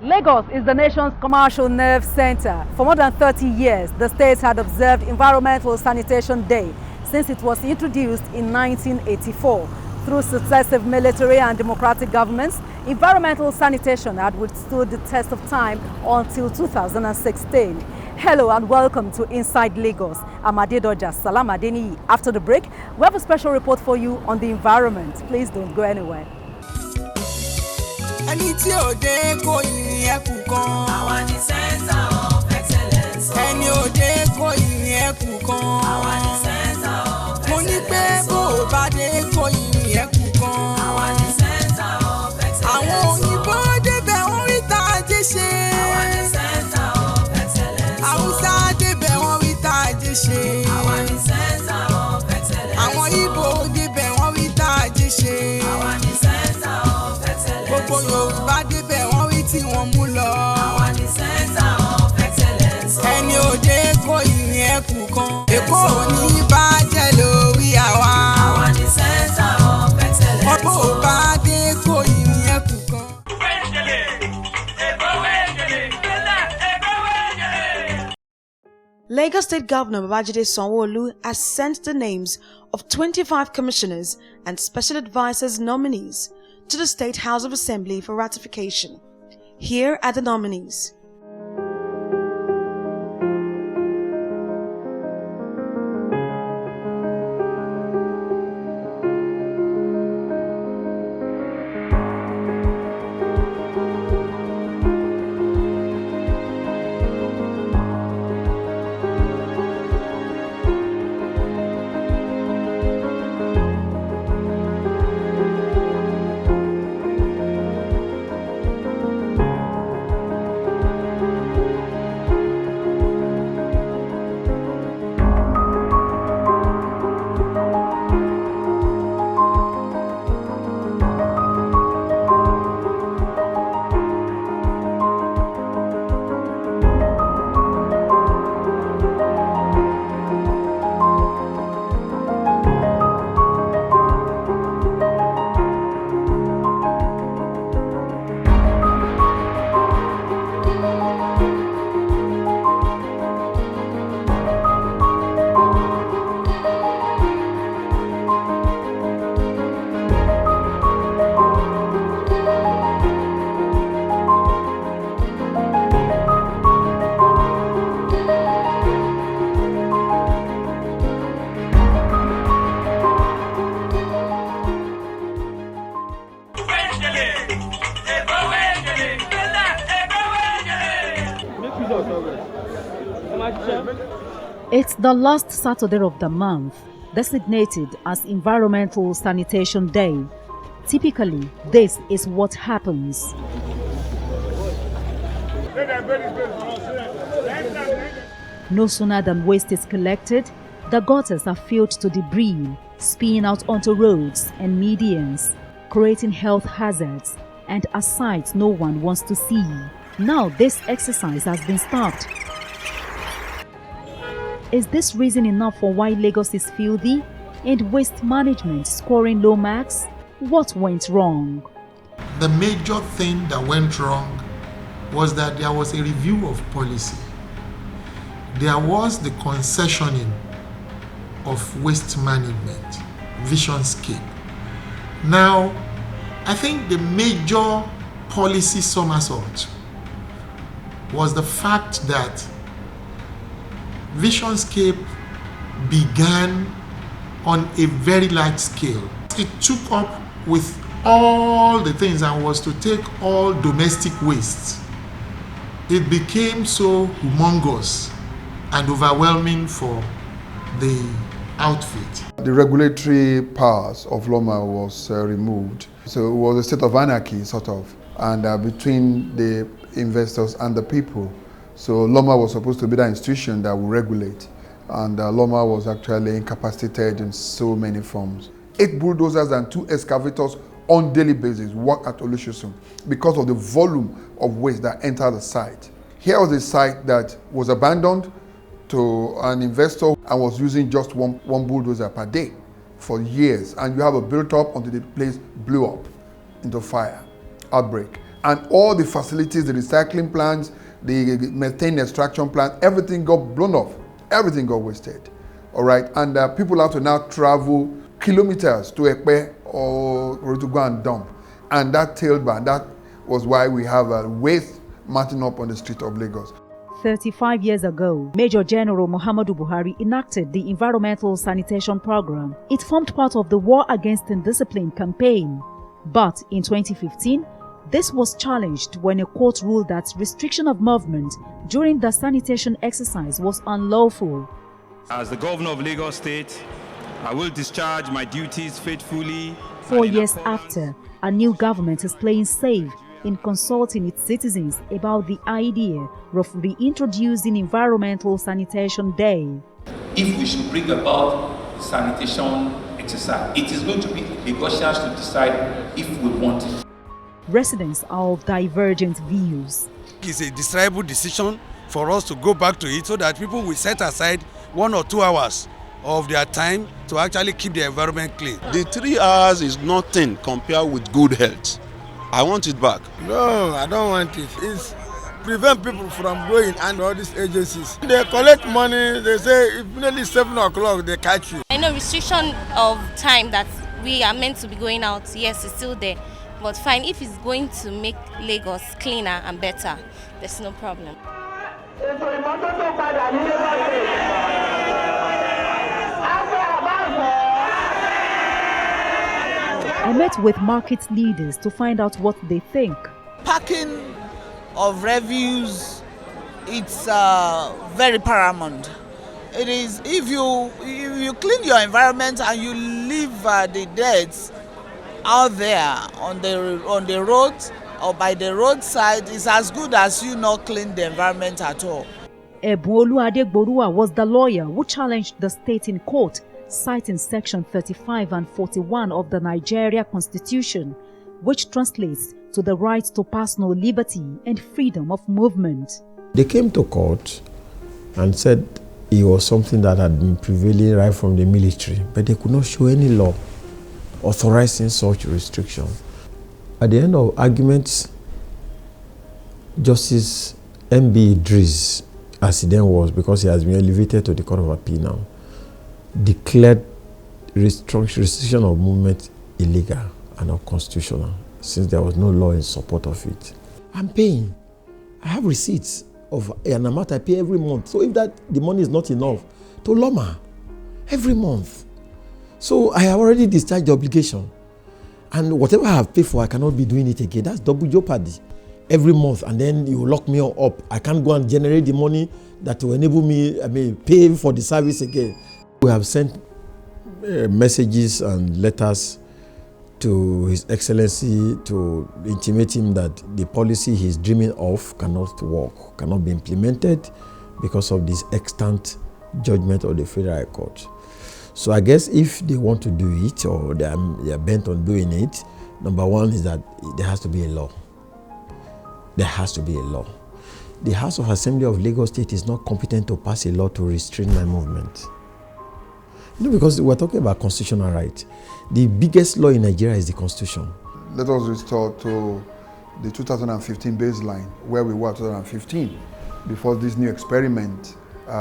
Lagos is the nation's commercial nerve center. For more than 30 years, the state had observed Environmental Sanitation Day since it was introduced in 1984. Through successive military and democratic governments, environmental sanitation had withstood the test of time until 2016. Hello and welcome to Inside Lagos. I'm Adedoja Salam Adeniyi. After the break, we have a special report for you on the environment. Please don't go anywhere. Ẹni tí ò dé kò yìn ẹkù kan. Àwa ni center of excellence. Ẹni ò dé kò yìn ẹkù kan. Àwa ni center of excellence. Mo ní pé bó o bá dé kò yìn ẹkù kan. Àwa ni center of excellence. Àwọn òyìnbó débẹ̀ wọ́n rí tá a jẹ́ ṣe. Àwa ni center of excellence. Haúsá débẹ̀ wọ́n rí tá a jẹ́ ṣe. Àwa ni center of excellence. Àwọn Ìgbò débẹ̀ wọ́n rí tá a jẹ́ ṣe. Àwa ni center of excellence. Gbogbo Yorùbá débẹ̀ wọ́n rí tí wọ́n mú lọ. Àwa ni center of excellence. Ẹni òde kò yìn ẹkù kan. Èkó ò ní bàjẹ́ lórí àwa. Àwa ni center of excellence. Ọ̀pọ̀ ò bá dé kò yìn ẹkù kan. Lagos State Governor Babajide Sanwo-Olu has sent the names of 25 commissioners and special advisors nominees to the State House of Assembly for ratification. Here are the nominees. It's the last Saturday of the month, designated as Environmental Sanitation Day. Typically, this is what happens. No sooner than waste is collected, the gutters are filled to debris, spilling out onto roads and medians, creating health hazards and a sight no one wants to see. Now this exercise has been stopped. Is this reason enough for why Lagos is filthy and waste management scoring low marks? What went wrong? The major thing that went wrong was that there was a review of policy. There was the concessioning of waste management, visionscape. Now, I think the major policy somersault was the fact that visionscape began on a very large scale. It took up with all the things and was to take all domestic wastes. It became so humongous and overwhelming for the outfit. The regulatory powers of LOMA was removed. So it was a state of anarchy, sort of, and between the investors and the people. So LOMA was supposed to be the institution that would regulate, and LOMA was actually incapacitated in so many forms. 8 bulldozers and 2 excavators on daily basis worked at Olusosun because of the volume of waste that entered the site. Here was a site that was abandoned to an investor and was using just one bulldozer per day for years, and you have a built up until the place blew up into fire, outbreak. And all the facilities, the recycling plants, the methane extraction plant, everything got blown off. Everything got wasted. All right, and people have to now travel kilometers to Ekpe or to go and dump. And that tailband, that was why we have a waste mounting up on the street of Lagos. 35 years ago, Major General Muhammadu Buhari enacted the Environmental Sanitation Program. It formed part of the War Against Indiscipline campaign. But in 2015, this was challenged when a court ruled that restriction of movement during the sanitation exercise was unlawful. As the governor of Lagos State, I will discharge my duties faithfully. 4 years after, a new government is playing safe in consulting its citizens about the idea of reintroducing Environmental Sanitation Day. If we should bring about sanitation exercise, it is going to be Lagosians to decide if we want it. Residents are of divergent views. It's a desirable decision for us to go back to it so that people will set aside 1 or 2 hours of their time to actually keep the environment clean. The 3 hours is nothing compared with good health. I want it back. No, I don't want it. It's prevent people from going and all these agencies. They collect money, they say if nearly 7 o'clock they catch you. I know restriction of time that we are meant to be going out, yes, it's still there. But fine, if it's going to make Lagos cleaner and better, there's no problem. I met with market leaders to find out what they think. Packing of refuse, it's very paramount. It is if you clean your environment and you leave the dirt out there on the road or by the roadside, is as good as you not clean the environment at all. Ebolu Adegboruwa was the lawyer who challenged the state in court, citing Section 35 and 41 of the Nigeria Constitution, which translates to the right to personal liberty and freedom of movement. They came to court and said it was something that had been prevailing right from the military, but they could not show any law authorizing such restriction. At the end of arguments, Justice M.B. Idris, as he then was, because he has been elevated to the Court of Appeal now, declared restriction of movement illegal and unconstitutional, since there was no law in support of it. I'm paying. I have receipts of an amount I pay every month. So if the money is not enough, to Loma, every month. So I have already discharged the obligation. And whatever I have paid for, I cannot be doing it again. That's double jeopardy. Every month, and then you lock me up. I can't go and generate the money that will enable me, pay for the service again. We have sent messages and letters to His Excellency to intimate him that the policy he's dreaming of cannot work, cannot be implemented because of this extant judgment of the Federal High Court. So I guess if they want to do it, or they are bent on doing it, number one is that there has to be a law. There has to be a law. The House of Assembly of Lagos State is not competent to pass a law to restrain my movement. Because we're talking about constitutional right. The biggest law in Nigeria is the Constitution. Let us restore to the 2015 baseline, where we were in 2015, before this new experiment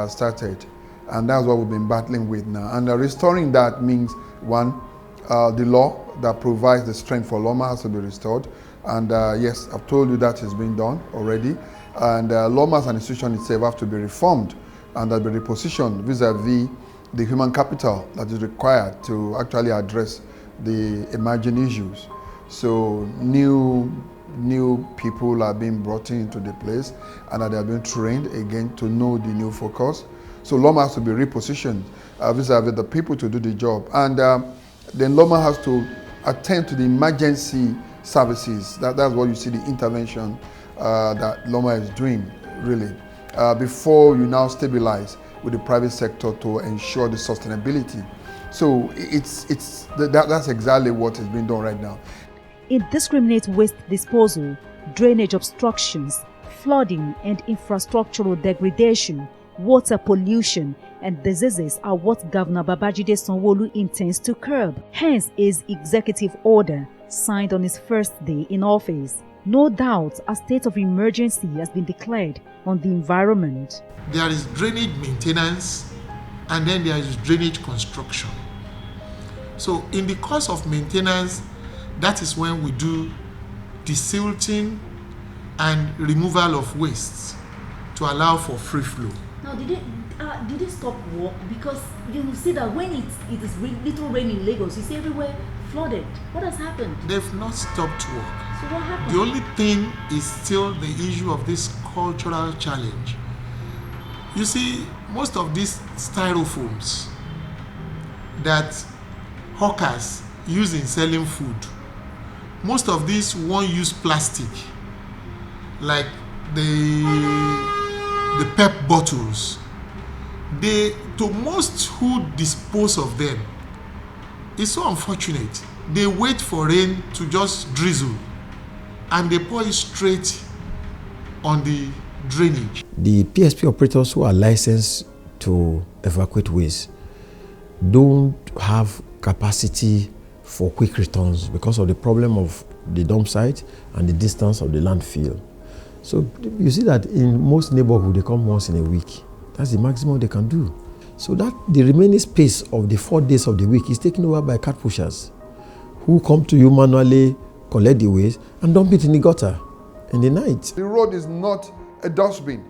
started. And that's what we've been battling with now. And restoring that means, one, the law that provides the strength for Loma has to be restored. And yes, I've told you that is being done already. And Loma as an institution itself have to be reformed and be repositioned vis-a-vis the human capital that is required to actually address the emerging issues. So new people are being brought into the place, and they are being trained again to know the new focus. So Loma has to be repositioned vis-a-vis the people to do the job. And then Loma has to attend to the emergency services. That's what you see the intervention that Loma is doing, really, before you now stabilize with the private sector to ensure the sustainability. So that's exactly what is being done right now. Indiscriminate waste disposal, drainage obstructions, flooding and infrastructural degradation, water pollution and diseases are what Governor Babajide Sanwo-Olu intends to curb. Hence his executive order, signed on his first day in office. No doubt a state of emergency has been declared on the environment. There is drainage maintenance and then there is drainage construction. So in the course of maintenance, that is when we do desilting and removal of wastes to allow for free flow. Now, did they stop work? Because you see that when it is little rain in Lagos, you see everywhere flooded. What has happened? They've not stopped work. So what happened? The only thing is still the issue of this cultural challenge. You see, most of these styrofoams that hawkers use in selling food, most of these one-use plastic, like the pep bottles, to most who dispose of them, it's so unfortunate. They wait for rain to just drizzle and they pour it straight on the drainage. The PSP operators who are licensed to evacuate waste don't have capacity for quick returns because of the problem of the dump site and the distance of the landfill. So you see that in most neighborhoods they come once in a week. That's the maximum they can do. So that the remaining space of the 4 days of the week is taken over by cart pushers who come to you manually, collect the waste and dump it in the gutter in the night. The road is not a dustbin.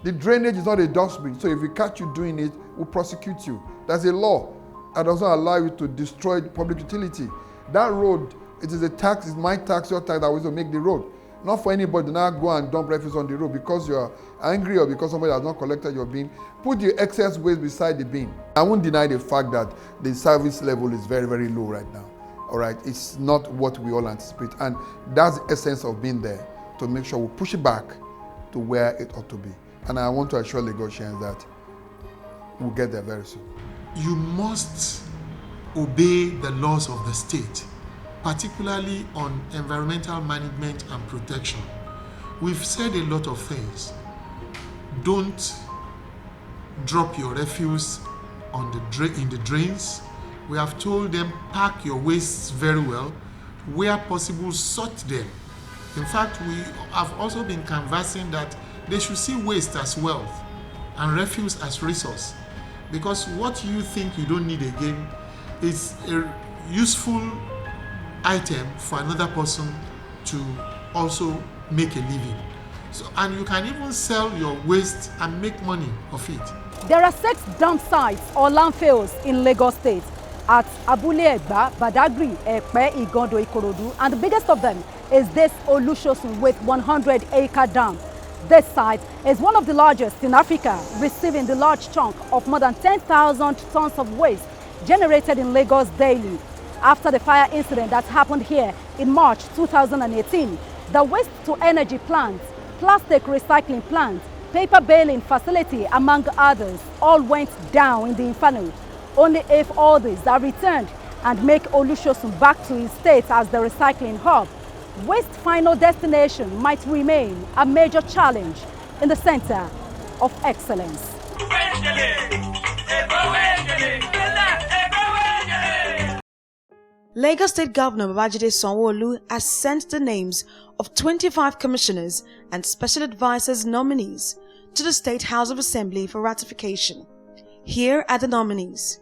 The drainage is not a dustbin. So if we catch you doing it, we'll prosecute you. There's a law that doesn't allow you to destroy public utility. That road, it is a tax, it's my tax, your tax that will make the road. Not for anybody to now go and dump refuse on the road because you're angry or because somebody has not collected your bin. Put your excess waste beside the bin. I won't deny the fact that the service level is very, very low right now. All right, it's not what we all anticipate. And that's the essence of being there, to make sure we push it back to where it ought to be. And I want to assure Lagosians that we'll get there very soon. You must obey the laws of the state, particularly on environmental management and protection. We've said a lot of things. Don't drop your refuse in the drains. We have told them pack your wastes very well. Where possible, sort them. In fact, we have also been canvassing that they should see waste as wealth and refuse as resource. Because what you think you don't need again is a useful item for another person to also make a living. So, and you can even sell your waste and make money of it. There are 6 dump sites or landfills in Lagos State at Abule Egba, Badagry, Epe, Igondo, Ikorodu, and the biggest of them is this Olushosun with 100-acre dam. This site is one of the largest in Africa, receiving the large chunk of more than 10,000 tons of waste generated in Lagos daily. After the fire incident that happened here in March 2018, the waste-to-energy plant, plastic recycling plant, paper baling facility, among others, all went down in the inferno. Only if all these are returned and make Olushosun back to its state as the recycling hub, waste final destination might remain a major challenge in the center of excellence. Lagos State Governor Babajide Sanwo-Olu has sent the names of 25 commissioners and special advisors nominees to the State House of Assembly for ratification. Here are the nominees.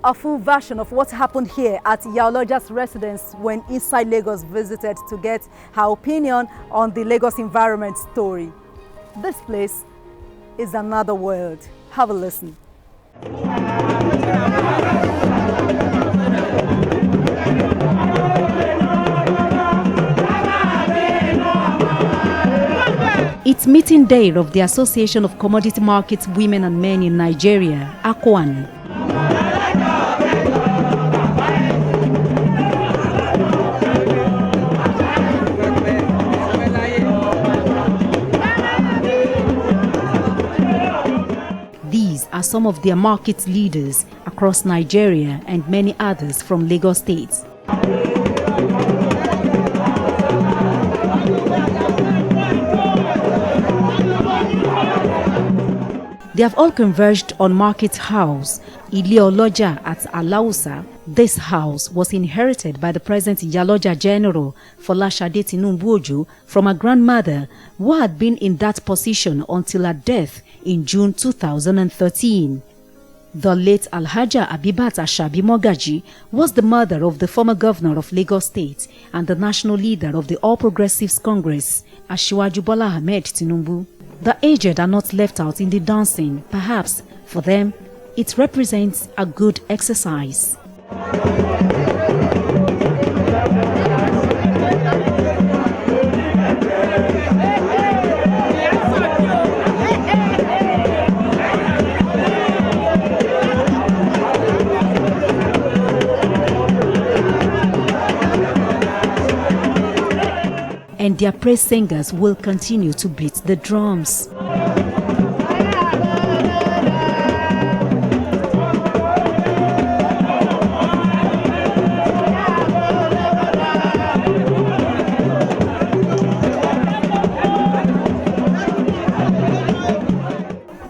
a full version of what happened here at Iyaloja's residence when Inside Lagos visited to get her opinion on the Lagos environment story. This place is another world. Have a listen. It's meeting day of the Association of Commodity Markets Women and Men in Nigeria, ACWAN. These are some of their market leaders across Nigeria and many others from Lagos State. They have all converged on Market House, Ile-Oloja at Alausa. This house was inherited by the present Iyaloja General, Folashade Tinubu-Ojo, from her grandmother, who had been in that position until her death in June 2013. The late Alhaja Abibat Ashabi Mogaji was the mother of the former governor of Lagos State and the national leader of the All Progressives Congress, Asiwaju Bola Ahmed Tinubu. The aged are not left out in the dancing. Perhaps, for them, it represents a good exercise. And their praise singers will continue to beat the drums.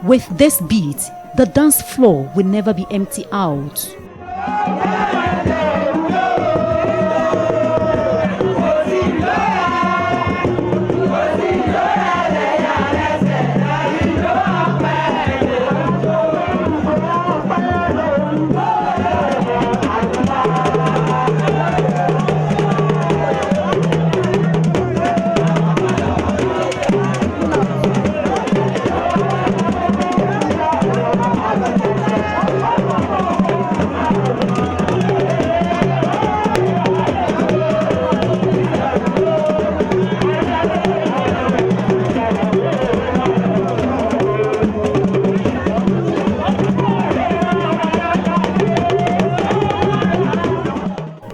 With this beat, the dance floor will never be empty out.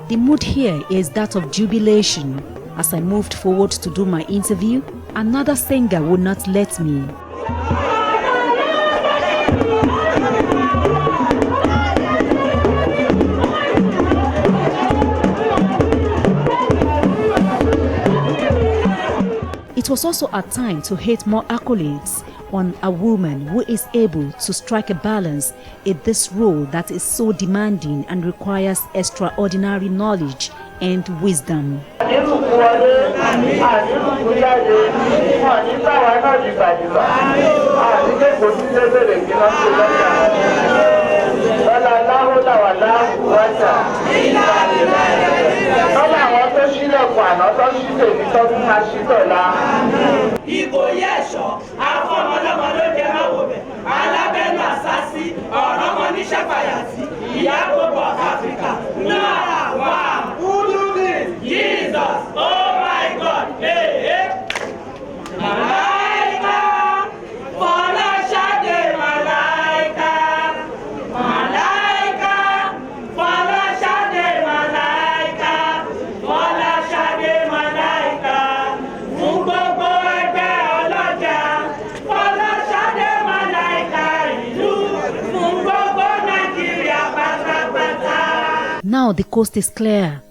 The mood here is that of jubilation. As I moved forward to do my interview, another singer would not let me. It was also a time to hit more accolades on a woman who is able to strike a balance in this role that is so demanding and requires extraordinary knowledge and wisdom. Jesus, oh my God, hey, hey. Malaika, Folashade Malaika, Malaika, Folashade Malaika, Folashade Malaika, fún gbogbo ẹgbẹ́ ọlọ́jà, Folashade Malaika ìlú, fún gbogbo Nàìjíríà pátápátá. Now the coast is clear.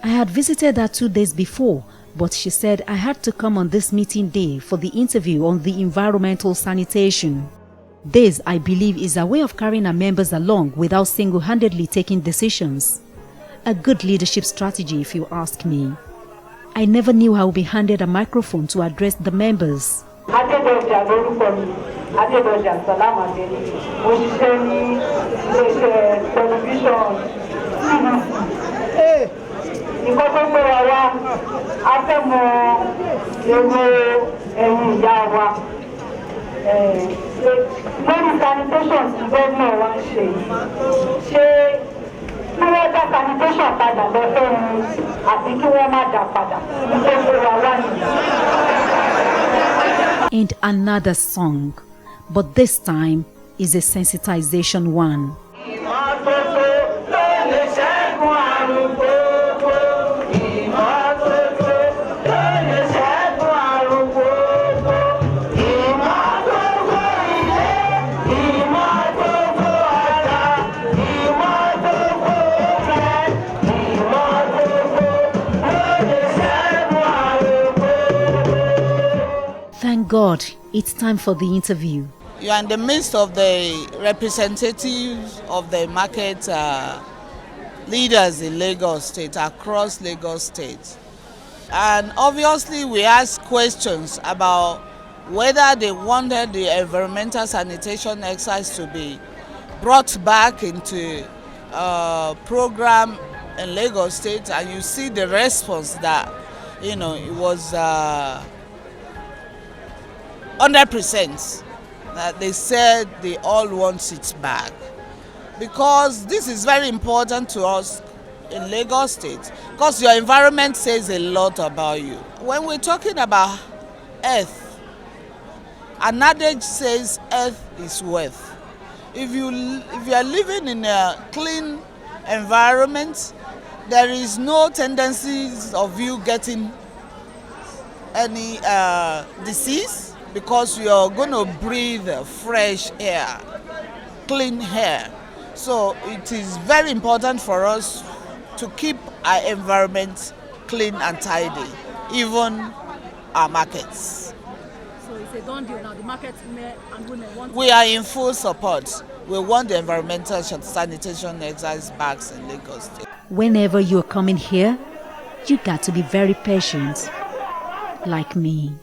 I had visited her 2 days before, but she said I had to come on this meeting day for the interview on the environmental sanitation. This, I believe, is a way of carrying our members along without single-handedly taking decisions. A good leadership strategy, if you ask me. I never knew I would be handed a microphone to address the members. Adédọjà lórúkọ mi, Adédọjà Sàlámàdé, mo ṣiṣẹ́ ní iléeṣẹ́ tẹlifíṣọ̀n TVC. Nǹkan tó gbé wa wá, a fẹ́ mọ èrò ẹ̀yìn ìyá wa. Lórí sanitation tí gómìnà wa ń ṣe yìí, ṣé kí wọ́n dá sanitation padà lọ fẹ́ mu àti kí wọ́n má dá padà? Nǹkan tó gbé wa wá nìyí. And another song, but this time is a sensitization one. Thank God, it's time for the interview. You are in the midst of the representatives of the market leaders in Lagos State, across Lagos State. And obviously we ask questions about whether they wanted the environmental sanitation exercise to be brought back into program in Lagos State, and you see the response that, you know, it was 100%. That they said they all want it back, because this is very important to us in Lagos State, because your environment says a lot about you. When we're talking about earth, an adage says earth is wealth. If you are living in a clean environment, there is no tendencies of you getting any disease, because you're going to breathe fresh air, clean air. So it is very important for us to keep our environment clean and tidy, even our markets. So it's a done deal now, the market and women want... We are in full support. We want the environmental sanitation exercise bags in Lagos State. Whenever you're coming here, you got to be very patient, like me.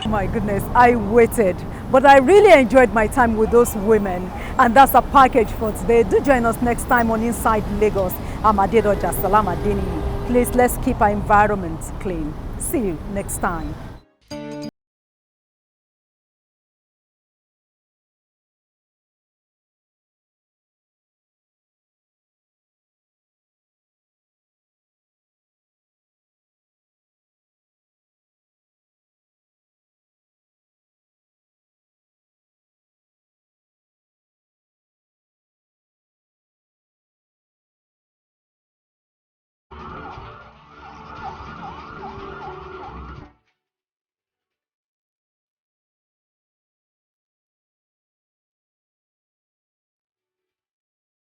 My goodness, I waited, but I really enjoyed my time with those women, and that's a package for today. Do join us next time on Inside Lagos. I'm Adédọjà Sàlámàdé. Please, let's keep our environment clean. See you next time.